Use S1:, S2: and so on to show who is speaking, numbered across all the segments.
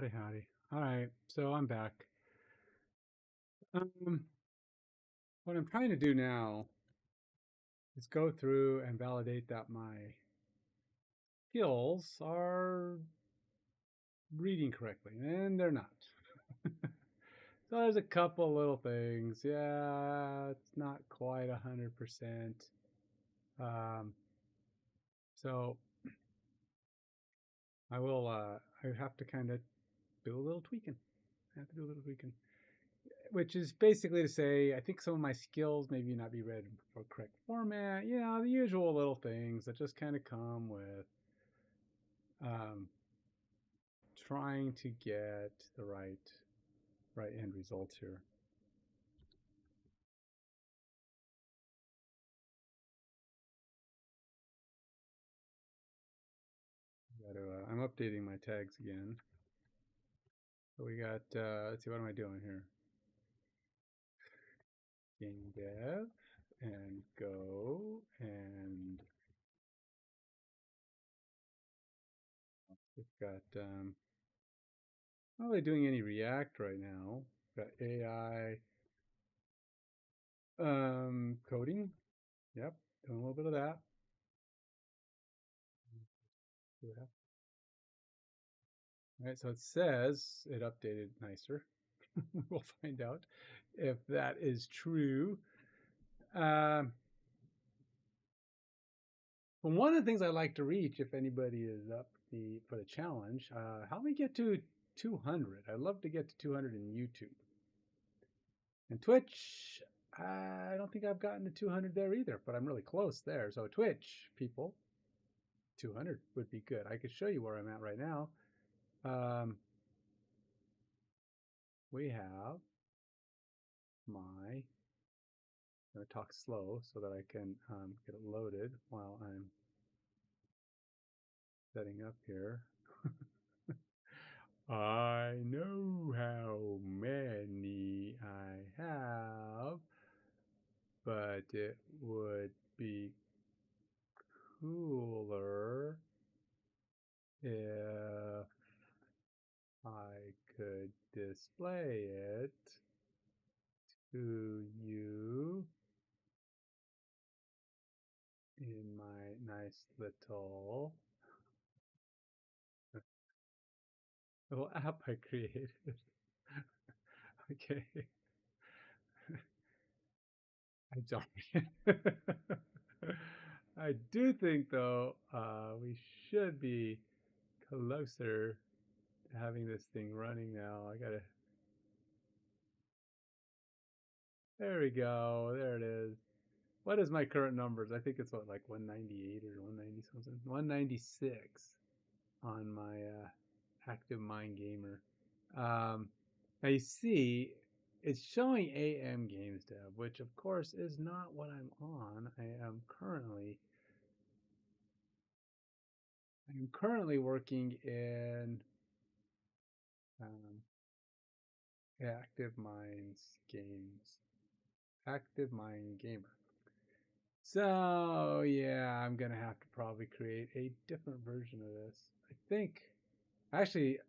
S1: Howdy, howdy. All right, so I'm back. Um, what I'm trying to do now is go through and validate that my skills are reading correctly, and they're not. So there's a couple little things. Yeah, it's not quite 100%. Um, so I have to kind of do a little tweaking. I have to do a little tweaking. Which is basically to say, I think some of my skills maybe not be read for correct format. You know, the usual little things that just kind of come with um, trying to get the right end results here. I'm updating my tags again. So we got, let's see, what am I doing here? Game dev and go and we've got, not really doing any React right now. Got AI coding. Yep, doing a little bit of that. Yeah. All right, so it says it updated nicer. We'll find out if that is true. Um, well, one of the things I like to reach, if anybody is up for the challenge, how do we get to 200? I'd love to get to 200 in YouTube. And Twitch, I don't think I've gotten to 200 there either, but I'm really close there. So Twitch people, 200 would be good. I could show you where I'm at right now. We have my, I'm going to talk slow so that I can get it loaded while I'm setting up here. I know how many I have, but it would be cooler if I could display it to you in my nice little app I created. Okay. I don't. I do think, though, we should be closer to having this thing running now. I gotta. There we go. There it is. What is my current numbers? I think it's what, like 198 or 190 something? 196 on my active mind gamer. Now you see, it's showing AM Games Dev, which of course is not what I'm on. I'm currently working in um, Active Minds Games, Active Mind Gamer. So yeah, I'm gonna have to probably create a different version of this. I think, actually,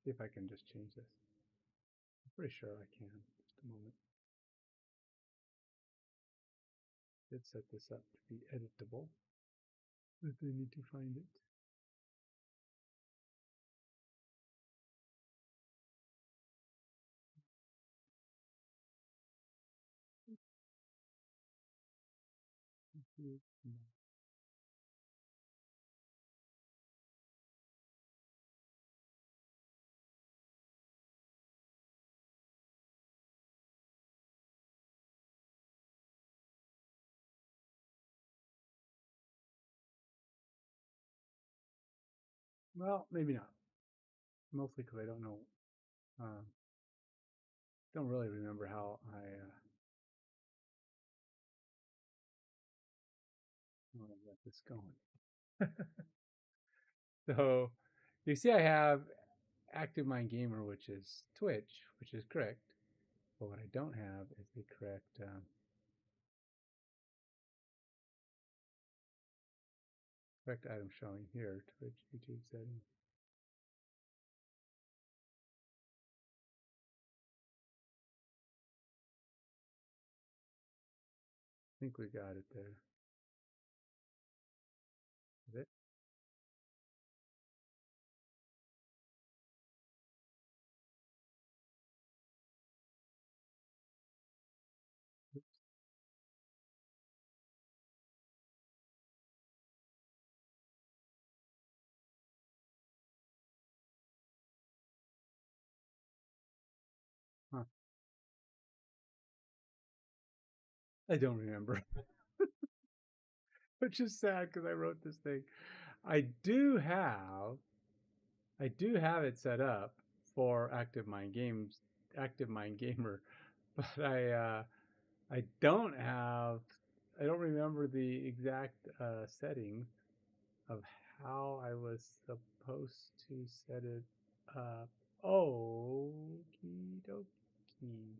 S1: see if I can just change this. I'm pretty sure I can. Just a moment. Did set this up to be editable, but I need to find it. Well, maybe not. Mostly because I don't know. Uh, don't really remember how I got this going. So you see, I have Active Mind Gamer, which is Twitch, which is correct. But what I don't have is the correct item showing here. Twitch YouTube settings. think we got it there. Is it? Huh. I don't remember, which is sad because I wrote this thing. I do have I do have it set up for Active Mind Gamer, but I don't remember the exact settings of how I was supposed to set it up. Okie dokie.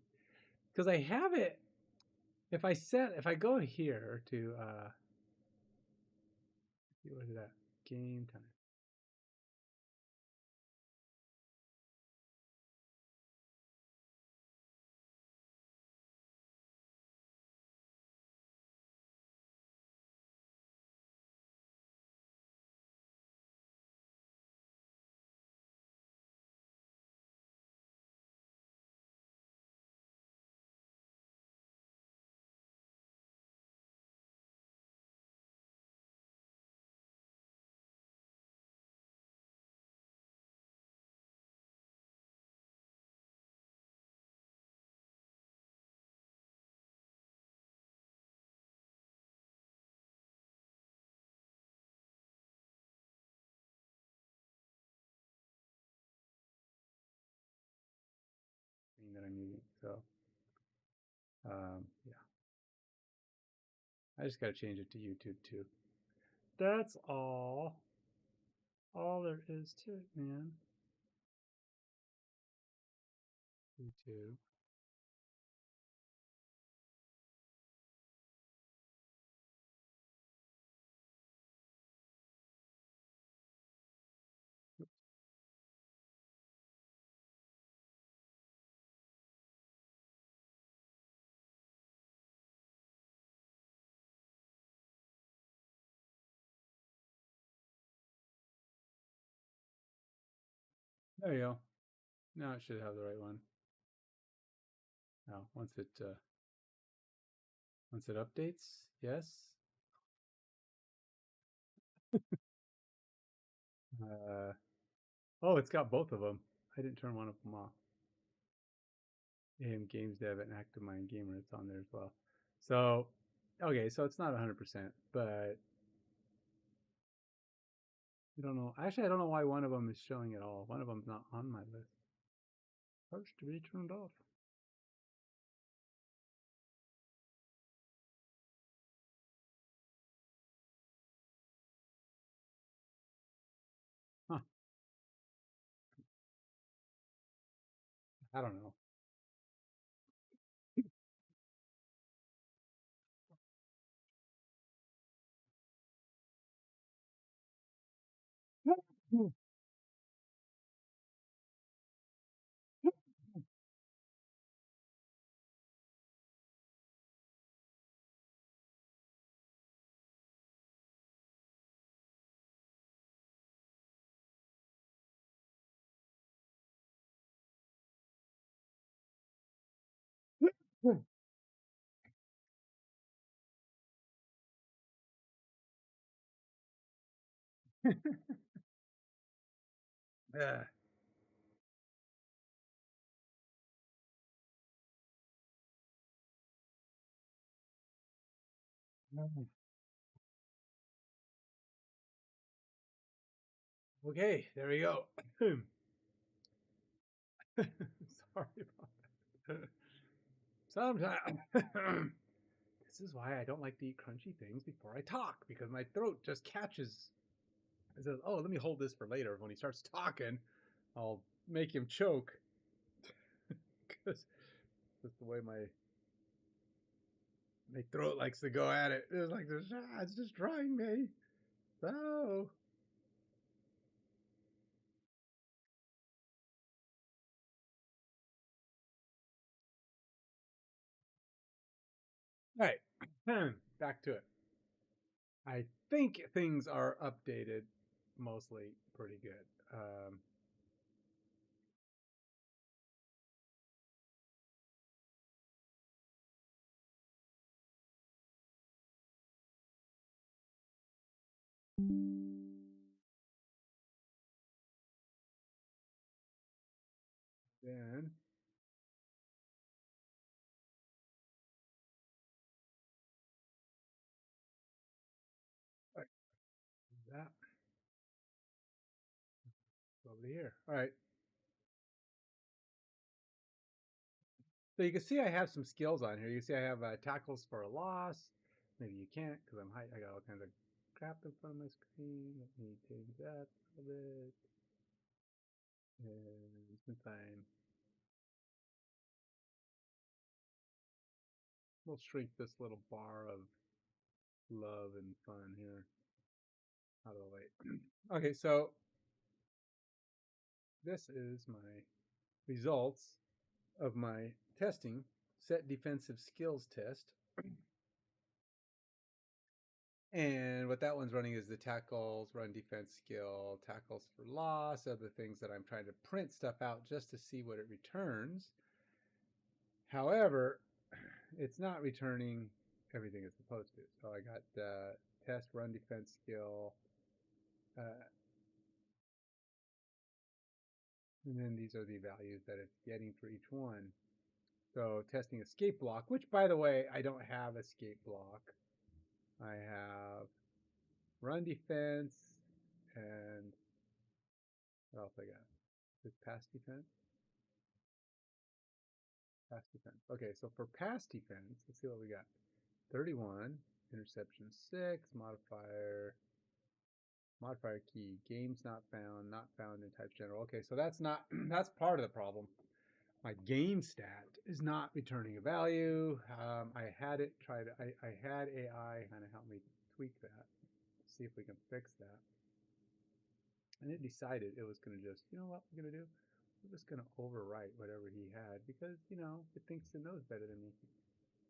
S1: Because I have it. If I go here to what is that? Game time. That I'm using. So yeah, I just got to change it to YouTube too. That's all. All there is to it, man. YouTube. There you go. Now it should have the right one. Now once it updates, yes. Uh, oh, it's got both of them. I didn't turn one of them off. AM Games Dev and Active Mind Gamer, it's on there as well. So, okay, so it's not 100%, but I don't know. Actually, I don't know why one of them is showing at all. One of them's not on my list. Supposed to be turned off. Huh. I don't know. Yeah. Okay, there we go. Sorry about that. Sometimes this is why I don't like to eat crunchy things before I talk, because my throat just catches. It says, "Oh, let me hold this for later." When he starts talking, I'll make him choke because that's the way my throat likes to go at it. It's like it's just drying me. So right. Back to it. I think things are updated mostly pretty good. Then right, that over here. All right. So you can see I have some skills on here. You see I have tackles for a loss. Maybe you can't because I'm high. I got all kinds of crap in front of my screen. Let me change that a little bit. And since we'll shrink this little bar of love and fun here out of the way. Okay, so this is my results of my testing set defensive skills test. And what that one's running is the tackles, run defense skill, tackles for loss, other things that I'm trying to print stuff out just to see what it returns. However, it's not returning everything it's supposed to. So I got test run defense skill, and then these are the values that it's getting for each one. So testing escape block, which by the way, I don't have escape block. I have run defense and what else I got? Is pass defense? Pass defense. Okay, so for pass defense, let's see what we got. 31, interception 6, modifier key, games not found in types general. Okay, so that's not that's part of the problem. My game stat is not returning a value. I had it try to I had AI kind of help me tweak that, see if we can fix that. And it decided it was going to just, you know what we're going to do? We're just going to overwrite whatever he had because, it thinks it knows better than me.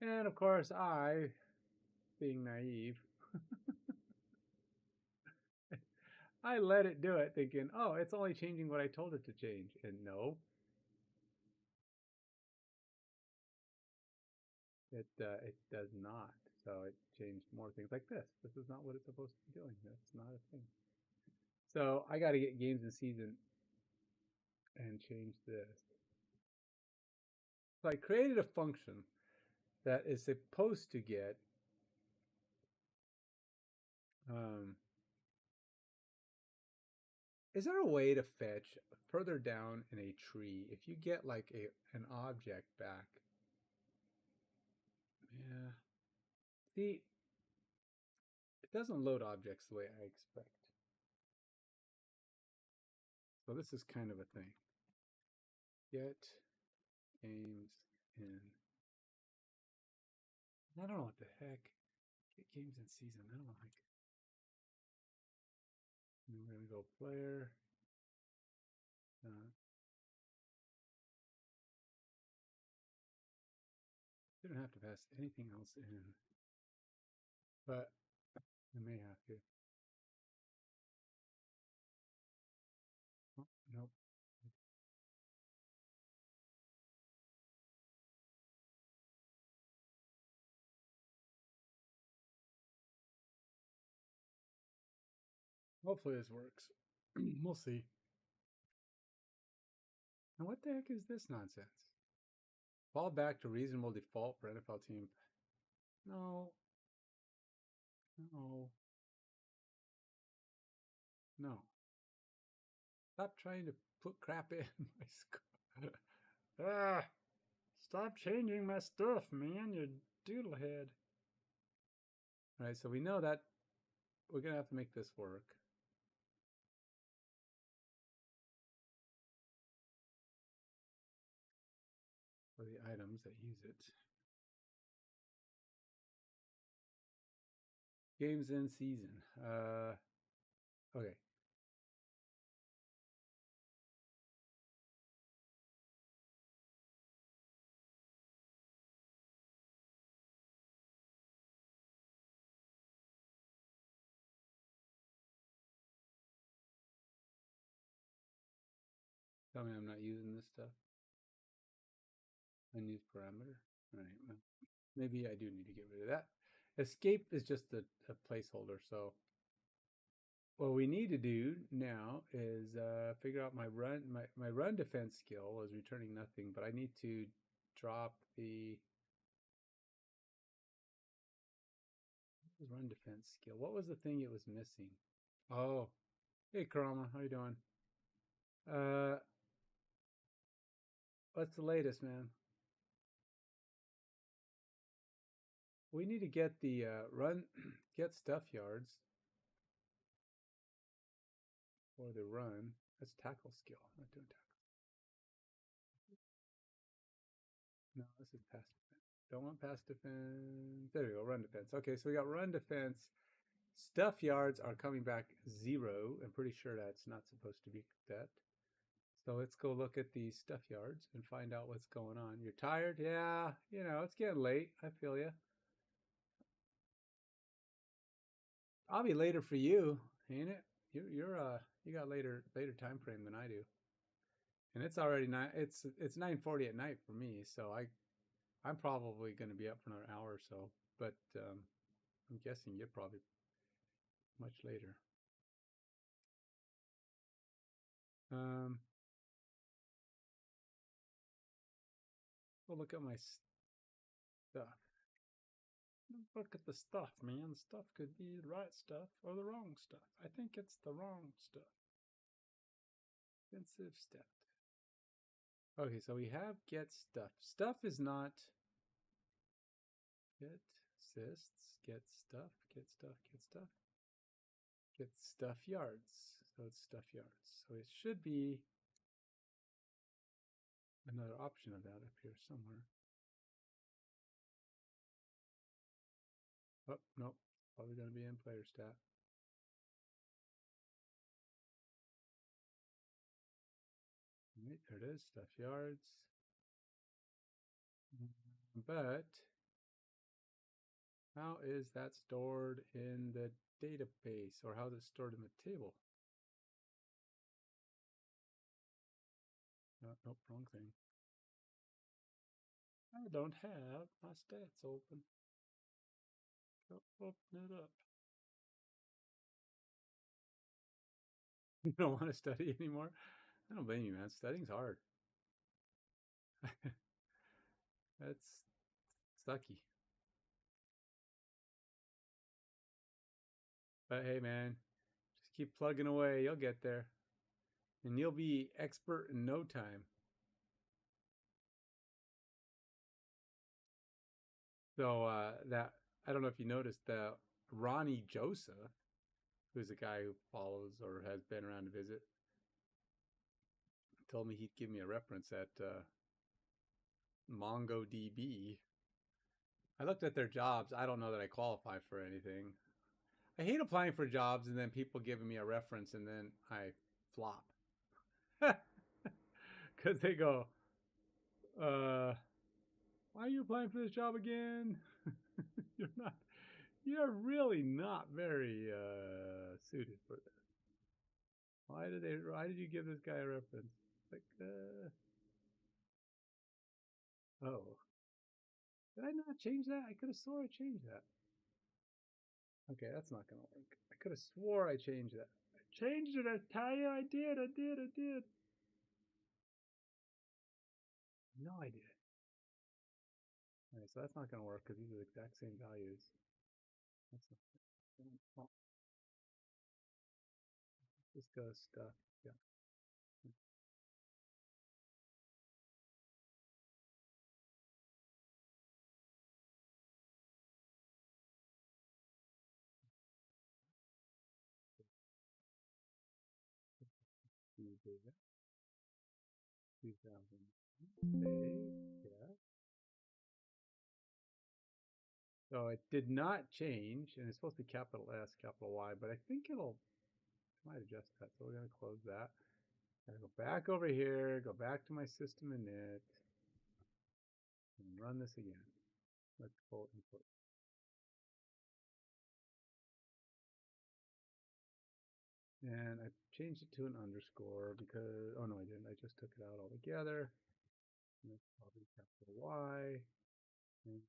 S1: And of course, I, being naive, I let it do it thinking, oh, it's only changing what I told it to change. And no, it does not. So it changed more things like this. This is not what it's supposed to be doing. That's not a thing. So I got to get games in season and change this. So I created a function that is supposed to get um, is there a way to fetch further down in a tree if you get like an object back? Yeah. See, it doesn't load objects the way I expect. So this is kind of a thing. Get games in. I don't know what the heck. Get games in season. I don't know. And then we're gonna go player. Didn't have to pass anything else in, but I may have to. Oh, nope. Hopefully this works. We'll see. Now what the heck is this nonsense? Fall back to reasonable default for NFL team. No. No. No. Stop trying to put crap in my score. Ah! Stop changing my stuff, man, you doodlehead. Alright, so we know that we're going to have to make this work. For the items that use it. Games in season. Okay. Tell me I'm not using this stuff. Unused parameter. All right. Well, maybe I do need to get rid of that. Escape is just a placeholder. So what we need to do now is figure out my run defense skill was returning nothing, but I need to drop the run defense skill. What was the thing it was missing? Oh, hey Karama, how you doing? Uh, what's the latest, man? We need to get the get stuff yards for the run. That's tackle skill. I'm not doing tackle. No, this is pass defense. Don't want pass defense. There we go. Run defense. Okay, so we got run defense. Stuff yards are coming back 0. I'm pretty sure that's not supposed to be that. So let's go look at these stuff yards and find out what's going on. You're tired? Yeah, you know, it's getting late. I feel you. I'll be later for you, ain't it? You got later time frame than I do. And it's already it's 9:40 at night for me, so I'm probably going to be up for another hour or so, but I'm guessing you're probably much later. We'll look at my stuff. Look at the stuff, man. The stuff could be the right stuff or the wrong stuff. I think it's the wrong stuff. Expensive step. Okay, so we have get stuff. Stuff is not get assists, get stuff, get stuff, get stuff. Get stuff yards. So it's stuff yards. So it should be another option of that up here somewhere. Oh, nope. Probably going to be in player stat. Right, there it is, stuff yards. But how is that stored in the database, or how is it stored in the table? Nope, wrong thing. I don't have my stats open. Go open it up. You don't want to study anymore? I don't blame you, man. Studying's hard. That's sucky. But hey, man, just keep plugging away. You'll get there. And you'll be expert in no time. So that I don't know if you noticed that Ronnie Joseph, who's a guy who follows or has been around to visit, told me he'd give me a reference at MongoDB. I looked at their jobs. I don't know that I qualify for anything. I hate applying for jobs and then people giving me a reference and then I flop. Because they go, why are you applying for this job again? You're really not very suited for this. Why did you give this guy a reference? Like, oh, did I not change that? I could have swore I changed that. Okay, that's not gonna work. I could have swore I changed that. I changed it, I tell you, I did. No, I did. All right, so that's not gonna work because these are the exact same values. That's not. Oh, just go stuff. Yeah. You do that. 2000. Save. Yeah. So it did not change, and it's supposed to be capital S, capital Y, but I think might adjust that. So we're going to close that. Gotta go back over here, go back to my system init, and run this again. Let's pull input. And I changed it to an underscore because, oh no, I didn't. I just took it out altogether. And that's probably capital Y. And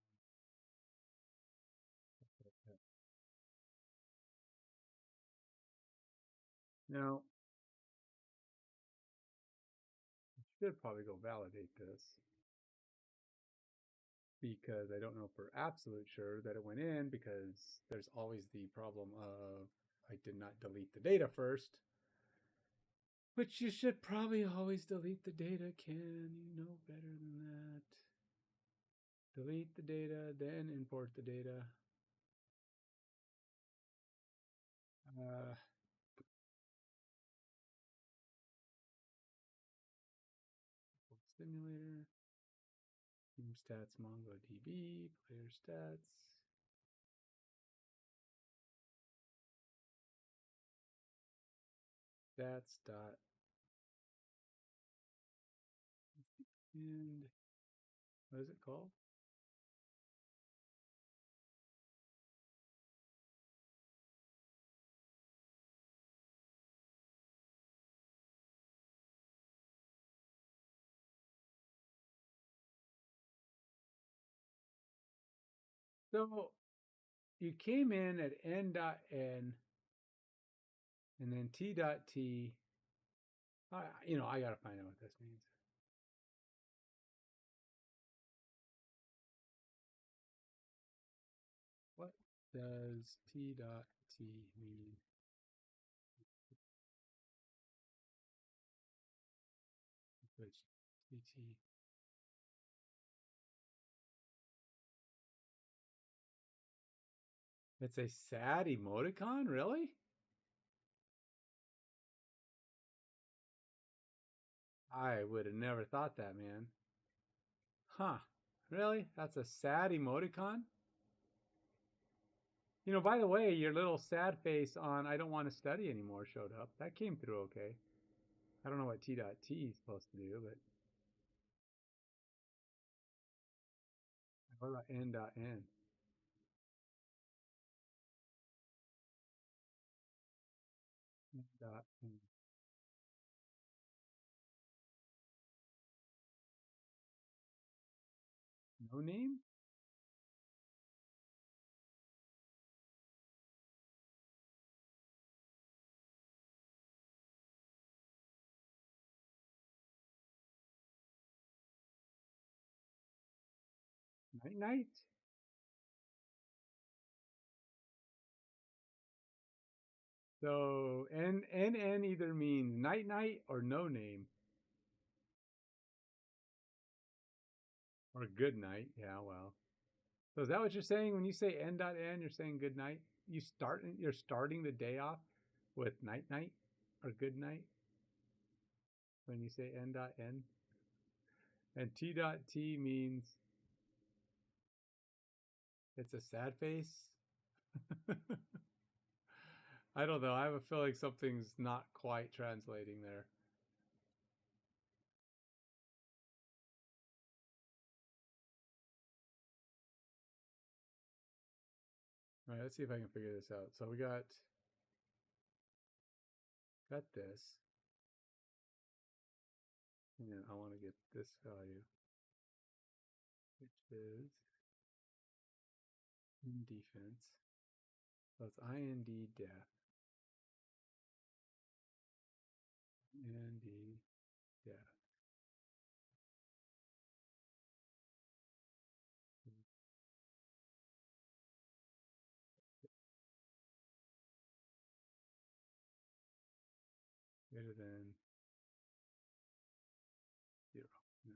S1: now, I should probably go validate this because I don't know for absolute sure that it went in because there's always the problem of I did not delete the data first. Which you should probably always delete the data, Ken. You know better than that. Delete the data, then import the data. Uh, Simulator. Team stats MongoDB. Player stats. Stats dot and what is it called? So you came in at n.n and then t.t. I got to find out what this means. What does t.t mean? Which tt? It's a sad emoticon, really? I would have never thought that, man. Huh. Really? That's a sad emoticon? By the way, your little sad face on I don't want to study anymore showed up. That came through okay. I don't know what T.T is supposed to do, but what about N.N? N.N. No name? Night night? So N either means night night or no name. Or good night. Yeah, well. So is that what you're saying when you say N.N? You're saying good night? You're starting the day off with night night or good night when you say N.N? And T.T means it's a sad face. I don't know. I have a feeling something's not quite translating there. All right, let's see if I can figure this out. So we got this. And I want to get this value, which is in defense. So it's IND def. IND def. Greater than 0. No.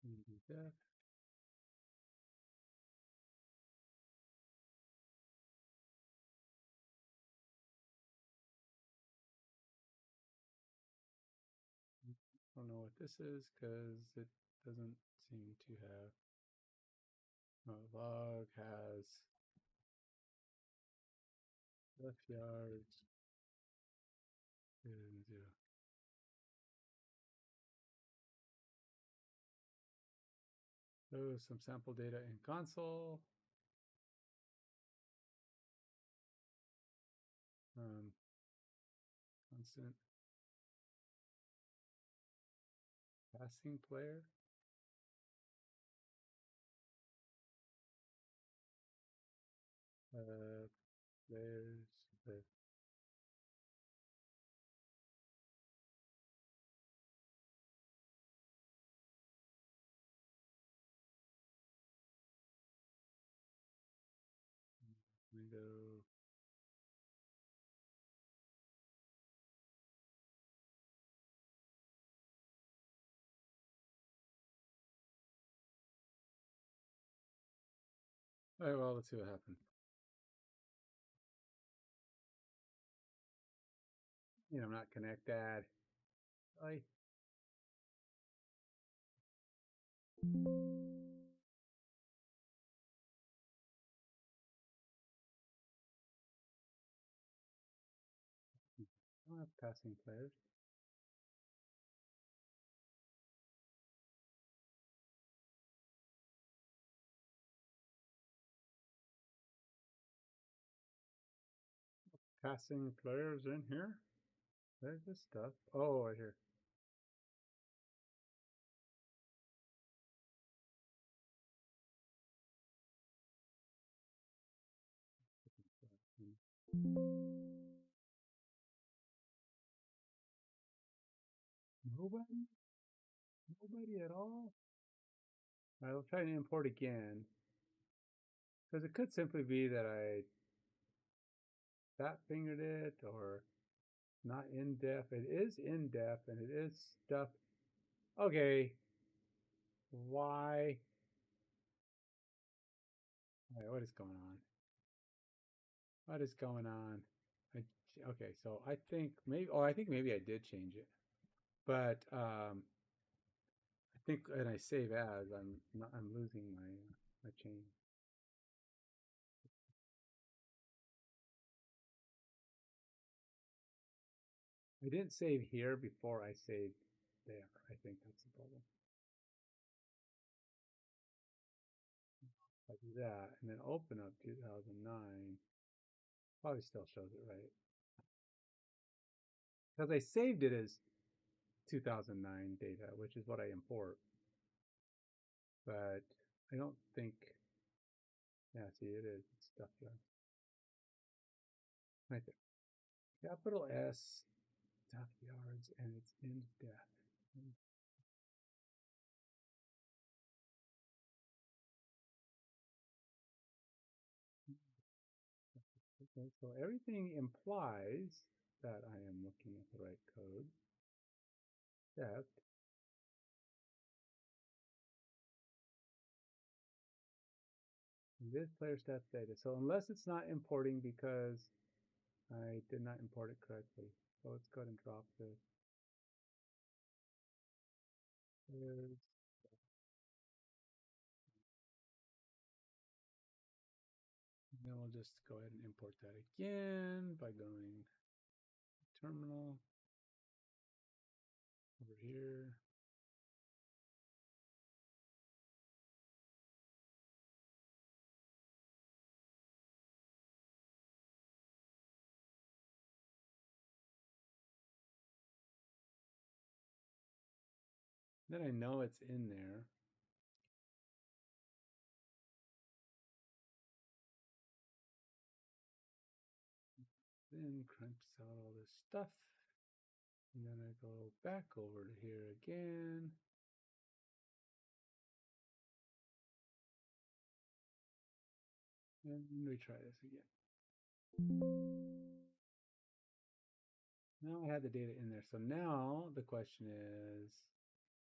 S1: IND def. I don't know what this is because it doesn't seem to have. Log has left yards greater than 0. Show some sample data in console. Constant passing player. Players with window. All right, well, let's see what happens. I'm not connected. Hi. I don't have passing players. Passing players in here. There's this stuff. Oh, right here. Nobody? Nobody at all? All right, I'll try to import again. Because it could simply be that I fat fingered it or not in def. It is in def and it is stuff. Okay. Why? All right, what is going on? What is going on? Okay, so I think maybe. Oh, I think maybe I did change it, but I think when I save as, I'm losing my change. I didn't save here before I saved there. I think that's the problem. I do that and then open up 2009. Probably still shows it right because I saved it as 2009 data, which is what I import. But I don't think. Yeah, see, it is. It's stuff there. Right there. Capital S, stuff yards, and it's in depth. Okay, so everything implies that I am looking at the right code. Except this player stats data. So unless it's not importing because I did not import it correctly. So let's go ahead and drop this. There's and then we'll just go ahead and import that again by going terminal over here. Then I know it's in there. Then crimps out all this stuff. And then I go back over to here again. And retry this again. Now I have the data in there. So now the question is,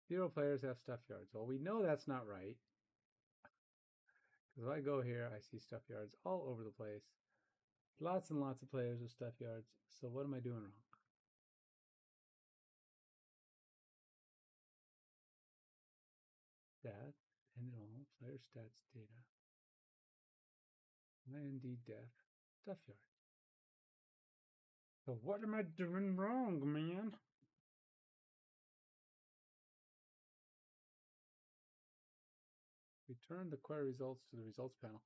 S1: 0 players have stuff yards. Well, we know that's not right. Because if I go here, I see stuff yards all over the place. Lots and lots of players with stuff yards. So what am I doing wrong? Stats and all player stats data. IND def stuff yard. So what am I doing wrong, man? Return the query results to the results panel.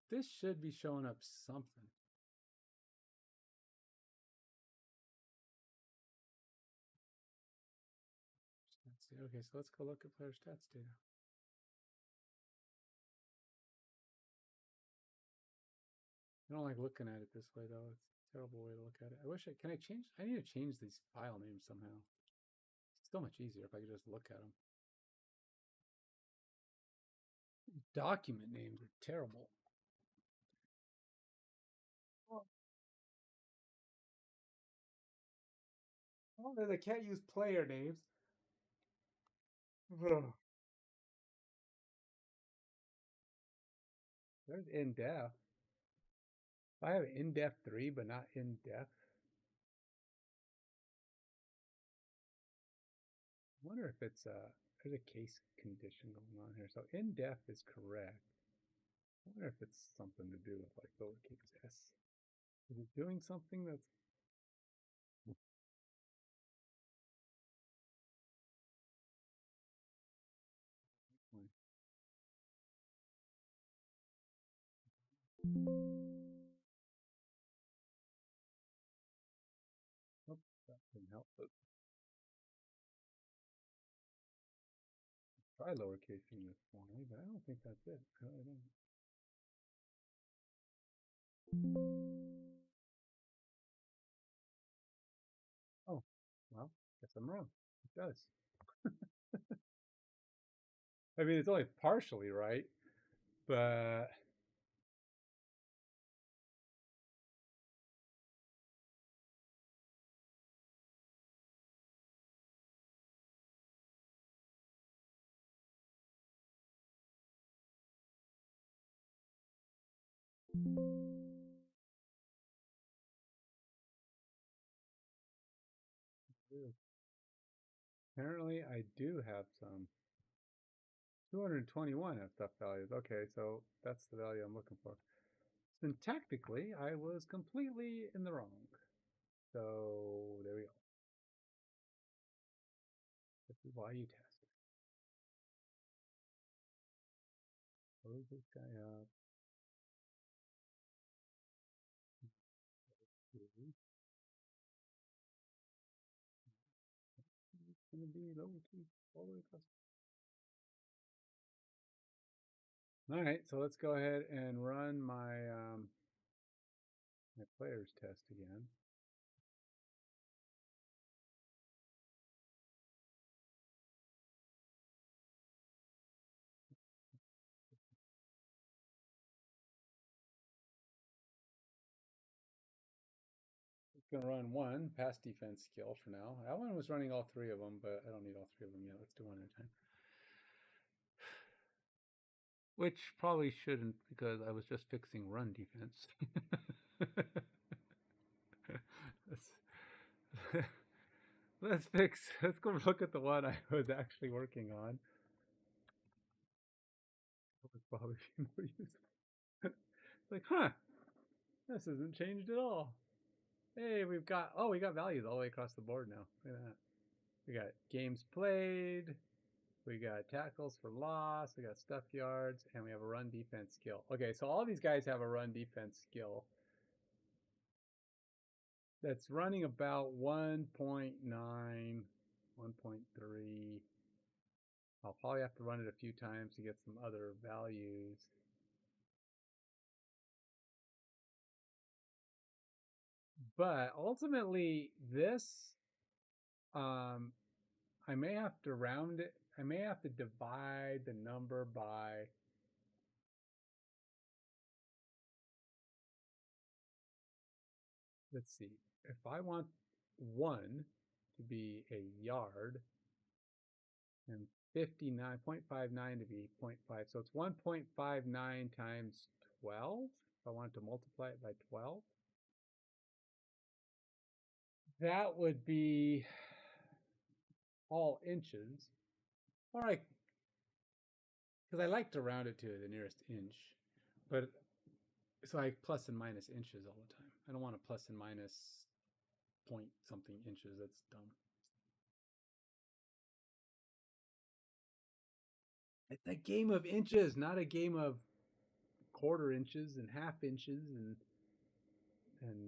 S1: This should be showing up something. Let's see. Okay, so let's go look at player stats data. I don't like looking at it this way though. It's a terrible way to look at it. I wish I need to change these file names somehow. It's so much easier if I could just look at them. Document names are terrible. Well, they can't use player names. There's in-def. I have in-def 3, but not in-def. I wonder if it's there's a case condition going on here. So in-def is correct. I wonder if it's something to do with like lowercase s. Is it doing something that's oh, that didn't help, but try lowercasing this for me, but I don't think that's it. I really don't. Oh, well, guess I'm wrong. It does. I mean, it's only partially right, but apparently I do have some 221 have stuff values. Okay, so that's the value I'm looking for. Syntactically, I was completely in the wrong. So there we go. This is why you test. Close this guy up. It's going to be low key all the way across. All right, so let's go ahead and run my my players test again. It's going to run one pass defense skill for now. That one was running all three of them, but I don't need all three of them yet. Let's do one at a time. Which probably shouldn't, because I was just fixing run defense. let's go look at the one I was actually working on. That would probably be more useful. It's like, huh, this isn't changed at all. Hey, we got values all the way across the board now. Look at that. We got games played, we got tackles for loss, we got stuff yards, and we have a run defense skill. Okay, so all these guys have a run defense skill that's running about 1.9, 1.3. I'll probably have to run it a few times to get some other values. But ultimately, this, I may have to round it. I may have to divide the number by, let's see, if I want 1 to be a yard and 59.59 to be 0.5. So it's 1.59 times 12. If I want to multiply it by 12, that would be all inches. All right, because I like to round it to the nearest inch, but so I plus and minus inches all the time. I don't want to plus and minus point something inches. That's dumb. I a game of inches, not a game of quarter inches and half inches and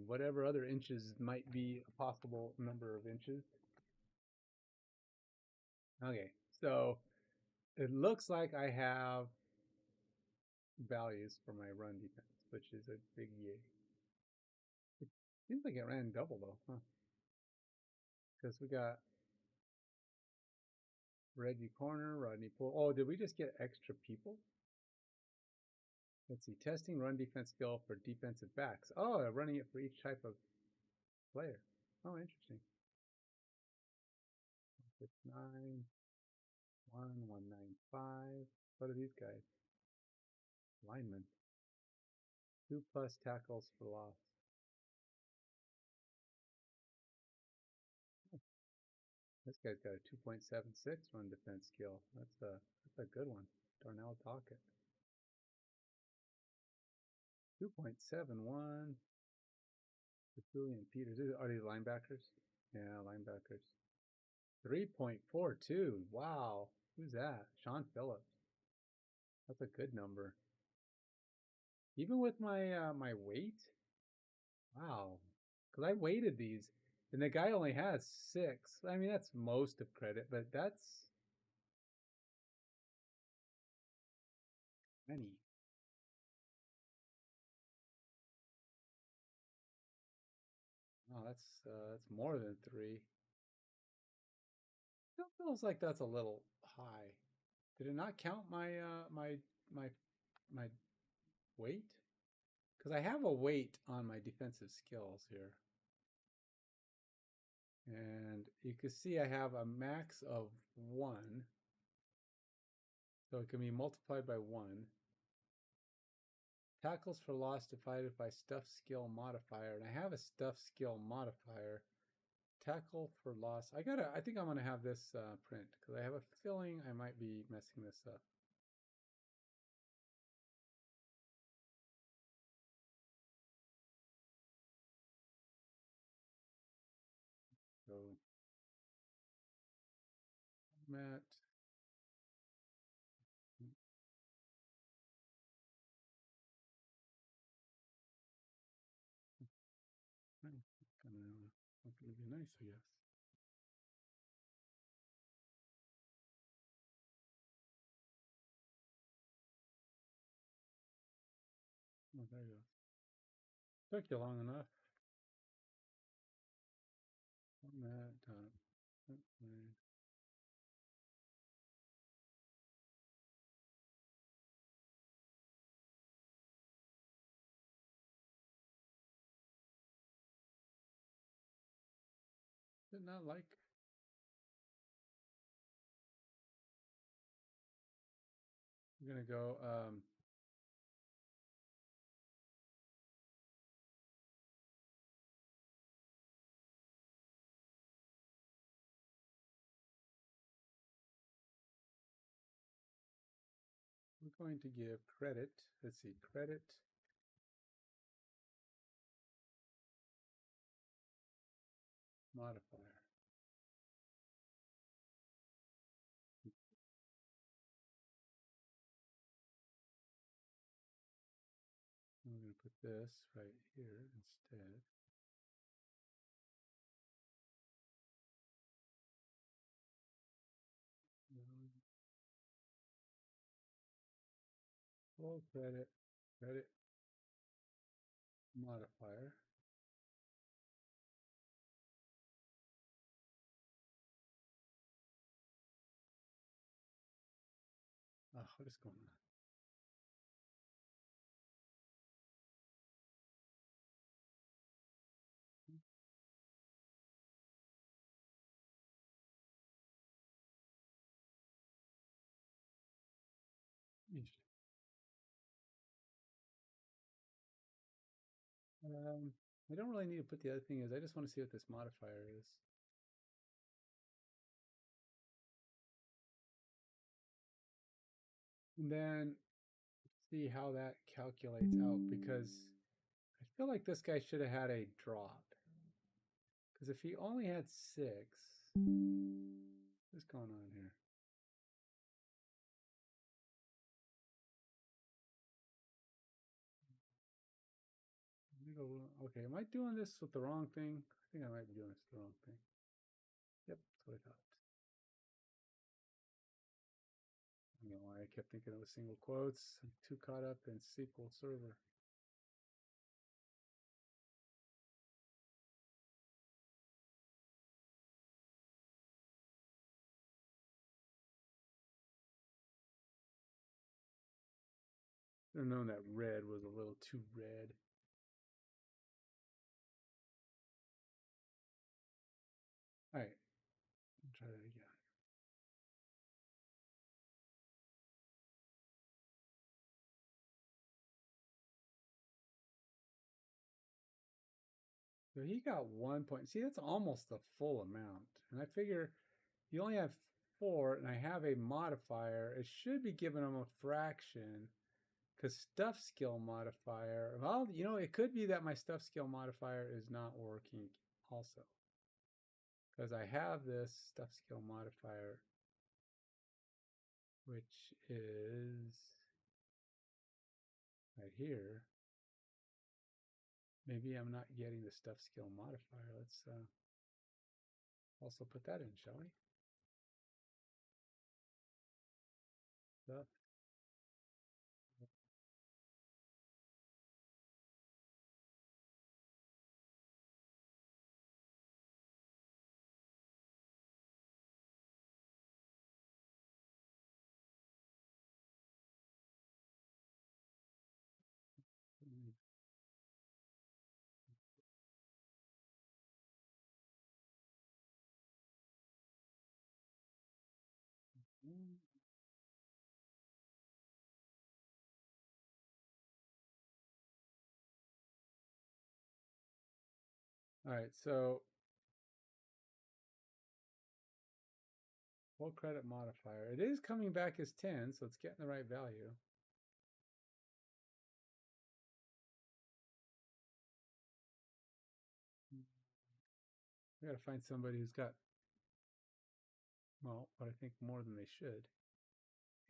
S1: whatever other inches might be a possible number of inches. Okay, so it looks like I have values for my run defense, which is a big yay. It seems like it ran double though, huh? Because we got Reggie Corner, Rodney Poole. Oh, did we just get extra people? Let's see. Testing run defense skill for defensive backs. Oh, running it for each type of player. Oh, interesting. 169, 195. What are these guys? Linemen. 2+ tackles for loss. This guy's got a 2.76 run defense skill. That's a good one. Darnell Dockett. 2.71. Julian Peters. Are these linebackers? Yeah, linebackers. 3.42. Wow. Who's that? Sean Phillips. That's a good number. Even with my my weight? Wow. Because I weighted these, and the guy only has 6. I mean, that's most of credit, but that's many. Oh, that's more than 3. It feels like that's a little high. Did it not count my my my weight? Because I have a weight on my defensive skills here. And you can see I have a max of 1. So it can be multiplied by 1. Tackles for loss divided by stuff skill modifier. And I have a stuff skill modifier. Tackle for loss. I think I'm going to have this print because I have a feeling I might be messing this up. So, Matt. Gonna be nice, I guess. Oh, there you go. Took you long enough. Format. Did not like. We're gonna go. We're going to give credit. Let's see, credit modifier. And we're going to put this right here instead. Full credit modifier. Oh, what is going on? I don't really need to put the other thing is I just want to see what this modifier is. And then see how that calculates out because I feel like this guy should have had a drop. Because if he only had 6, what's going on here? Okay, am I doing this with the wrong thing? I think I might be doing this with the wrong thing. Yep, that's what I thought. I don't know why I kept thinking it was single quotes. I'm too caught up in SQL Server. I don't know that red was a little too red. All right, try that again. So he got 1 point. See, that's almost the full amount. And I figure you only have 4, and I have a modifier. It should be giving him a fraction because stuff skill modifier. Well, you know, it could be that my stuff skill modifier is not working also. Because I have this stuff skill modifier, which is right here. Maybe I'm not getting the stuff skill modifier. Let's also put that in, shall we? Stuff. All right, so full credit modifier. It is coming back as 10, so it's getting the right value. We got to find somebody who's got, well, what I think more than they should.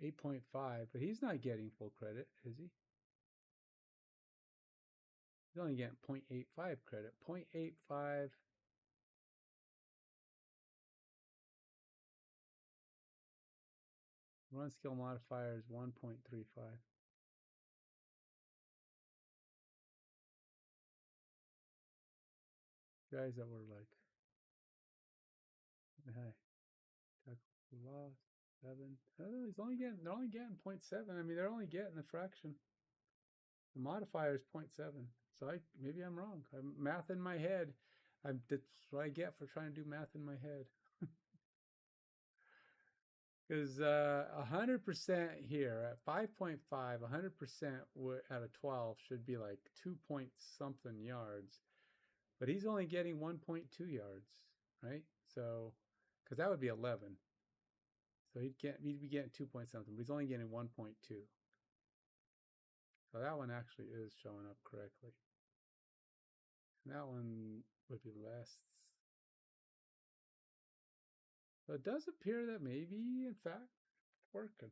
S1: 8.5, but he's not getting full credit, is he? He's only getting 0.85 credit. 0.85. Run skill modifier is 1.35. Guys that were like, hey, tackle loss, 7. Oh, they're only getting 0.7. I mean, they're only getting a fraction. The modifier is 0.7. So maybe I'm wrong. I'm math in my head. That's what I get for trying to do math in my head. Because 100% here at 5.5, 100% out of 12 should be like 2 point something yards. But he's only getting 1.2 yards, right? So, because that would be 11. So he'd be getting 2 point something, but he's only getting 1.2. So that one actually is showing up correctly. And that one would be less. So it does appear that maybe, in fact, it's working.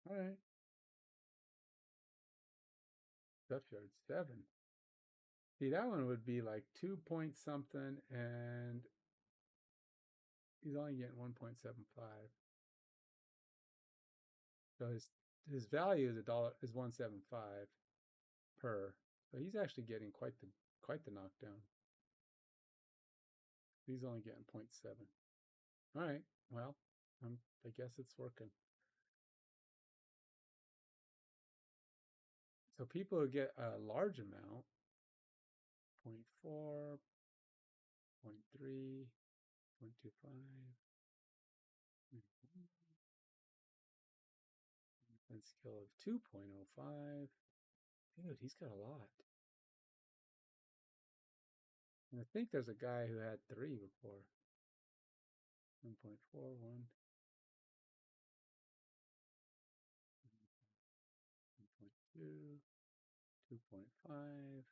S1: All right. Stuff yard 7. See, that one would be like 2 point something, and he's only getting 1.75. So his value is is 175 per. So he's actually getting quite the knockdown. He's only getting 0.7. All right. Well, I guess it's working. So people who get a large amount, 0.4, 0.3, 0.25, and skill of 2.05. Dude, he's got a lot. And I think there's a guy who had 3 before. 1.41, 1.2, 2.5.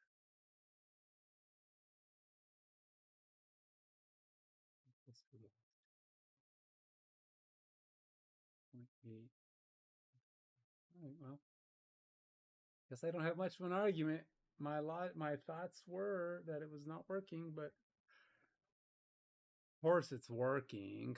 S1: Let's see. 0.8. All right, well, guess I don't have much of an argument. My thoughts were that it was not working, but of course it's working.